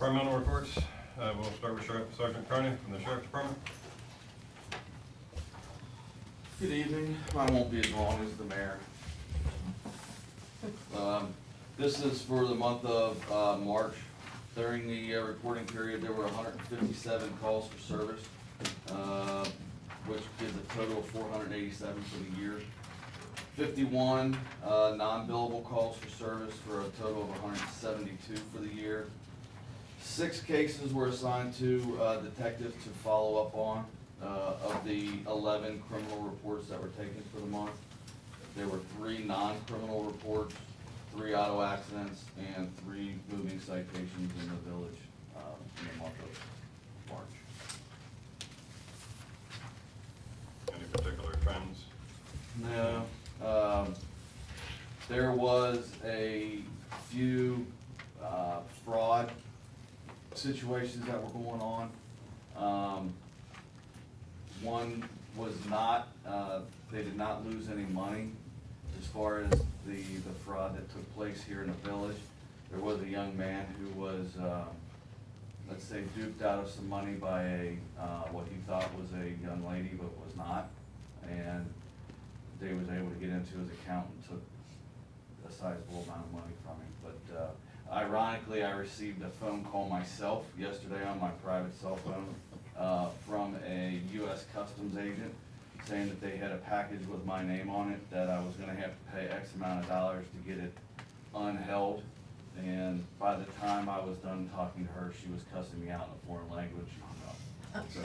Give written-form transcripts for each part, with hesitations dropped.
departmental reports. We'll start with Sergeant Carney from the Sheriff's Department. Good evening. Mine won't be as long as the mayor. This is for the month of March. During the reporting period, there were 157 calls for service, which gives a total of 487 for the year. 51 non-billable calls for service for a total of 172 for the year. 6 cases were assigned to detectives to follow up on. Of the 11 criminal reports that were taken for the month, there were 3 non-criminal reports, 3 auto accidents, and 3 moving citations in the village in the month of March. Any particular trends? No. There was a few fraud situations that were going on. One was not, they did not lose any money as far as the fraud that took place here in the village. There was a young man who was, let's say, duped out of some money by what he thought was a young lady, but was not. And they was able to get into his account and took a sizable amount of money from him. But ironically, I received a phone call myself yesterday on my private cell phone from a U.S. Customs agent saying that they had a package with my name on it that I was going to have to pay X amount of dollars to get it unheld. And by the time I was done talking to her, she was cussing me out in a foreign language. So,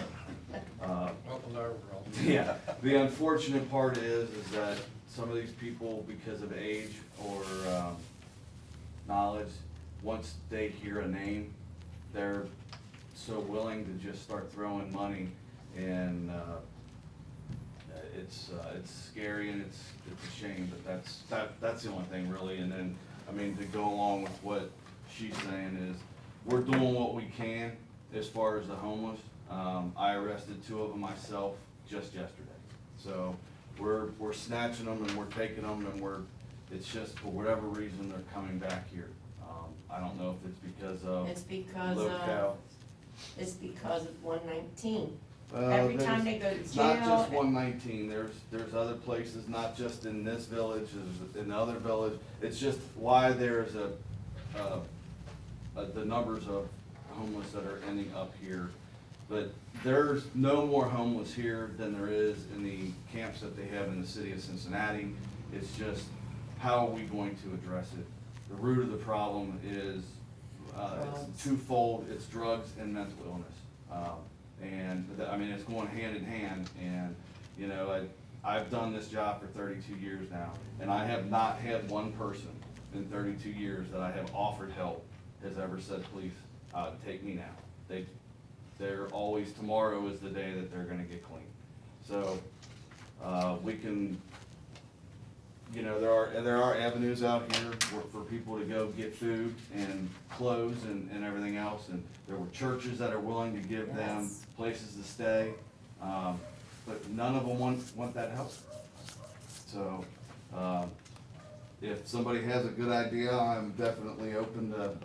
yeah, the unfortunate part is that some of these people, because of age or knowledge, once they hear a name, they're so willing to just start throwing money, and it's scary and it's a shame, but that's the only thing really. And then, I mean, to go along with what she's saying is, we're doing what we can as far as the homeless. I arrested 2 of them myself just yesterday. So we're snatching them and we're taking them, and it's just for whatever reason they're coming back here. I don't know if it's because of locale. It's because of 119. Every time they go to It's jail. not just 119, there's other places, not just in this village, there's in other village. It's just why there's the numbers of homeless that are ending up here. But there's no more homeless here than there is in the camps that they have in the city of Cincinnati. It's just, how are we going to address it? The root of the problem is it's twofold. It's drugs and mental illness. I mean, it's going hand in hand. And, you know, I've done this job for 32 years now, and I have not had one person in 32 years that I have offered help has ever said, please, take me now. They're always, tomorrow is the day that they're gonna get clean. So, we can, you know, there are avenues out here for people to go get food and clothes and everything else, and there were churches that are willing to give them places to stay, but none of them want that help. So, if somebody has a good idea, I'm definitely open to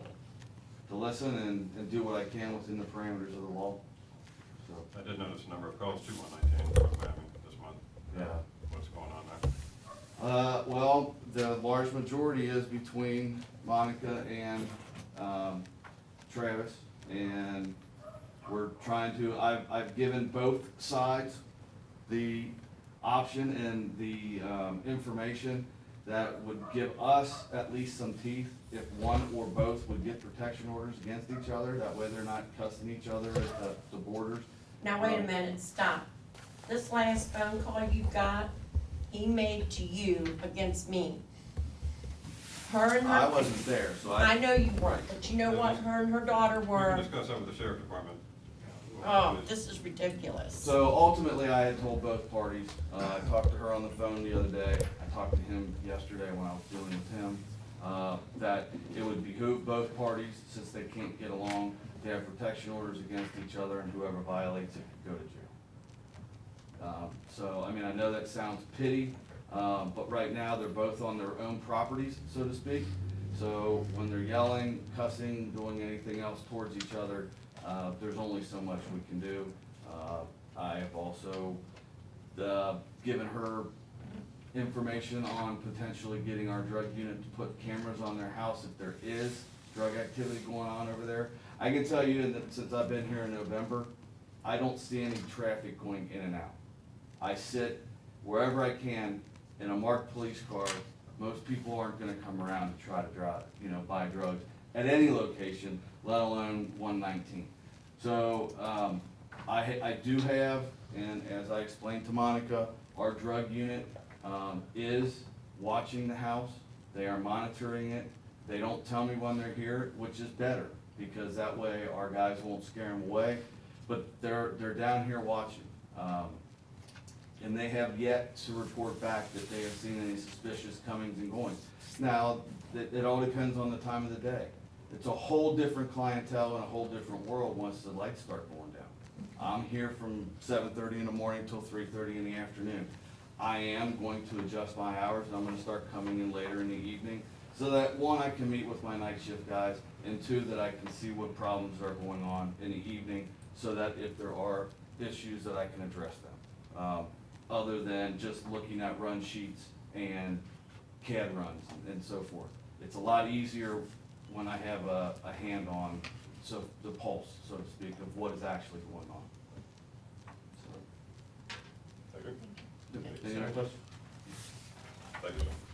listen and do what I can within the parameters of the law. So, I did notice a number of calls to 119 this month. yeah. What's going on there? Well, the large majority is between Monica and Travis, and we're trying to, I've given both sides the option and the information that would give us at least some teeth if one or both would get protection orders against each other. That way they're not cussing each other at the borders. Now, wait a minute, stop. This last phone call you got, he made to you against me. Her and her. I wasn't there, so I know you weren't, but you know what, her and her daughter We were. can discuss that with the Sheriff's Department. Oh, this is ridiculous. So ultimately, I had told both parties. I talked to her on the phone the other day. I talked to him yesterday when I was dealing with him, that it would behoove both parties, since they can't get along, to have protection orders against each other, and whoever violates it could go to jail. So, I mean, I know that sounds petty, but right now they're both on their own properties, so to speak. So when they're yelling, cussing, doing anything else towards each other, there's only so much we can do. I have also given her information on potentially getting our drug unit to put cameras on their house if there is drug activity going on over there. I can tell you that since I've been here in November, I don't see any traffic going in and out. I sit wherever I can in a marked police car. Most people aren't gonna come around to try to drive, buy drugs at any location, let alone 119. So, I do have, and as I explained to Monica, our drug unit, is watching the house. They are monitoring it. They don't tell me when they're here, which is better, because that way our guys won't scare them away. But they're down here watching. And they have yet to report back that they have seen any suspicious comings and goings. Now, it all depends on the time of the day. It's a whole different clientele and a whole different world once the lights start going down. I'm here from 7:30 in the morning till 3:30 in the afternoon. I am going to adjust my hours, and I'm gonna start coming in later in the evening, so that, one, I can meet with my night shift guys, and two, that I can see what problems are going on in the evening, so that if there are issues, that I can address them. Other than just looking at run sheets and CAD runs and so forth. It's a lot easier when I have a hand on, so the pulse, so to speak, of what is actually going on. So, Thank you. any other questions? Thank you, sir.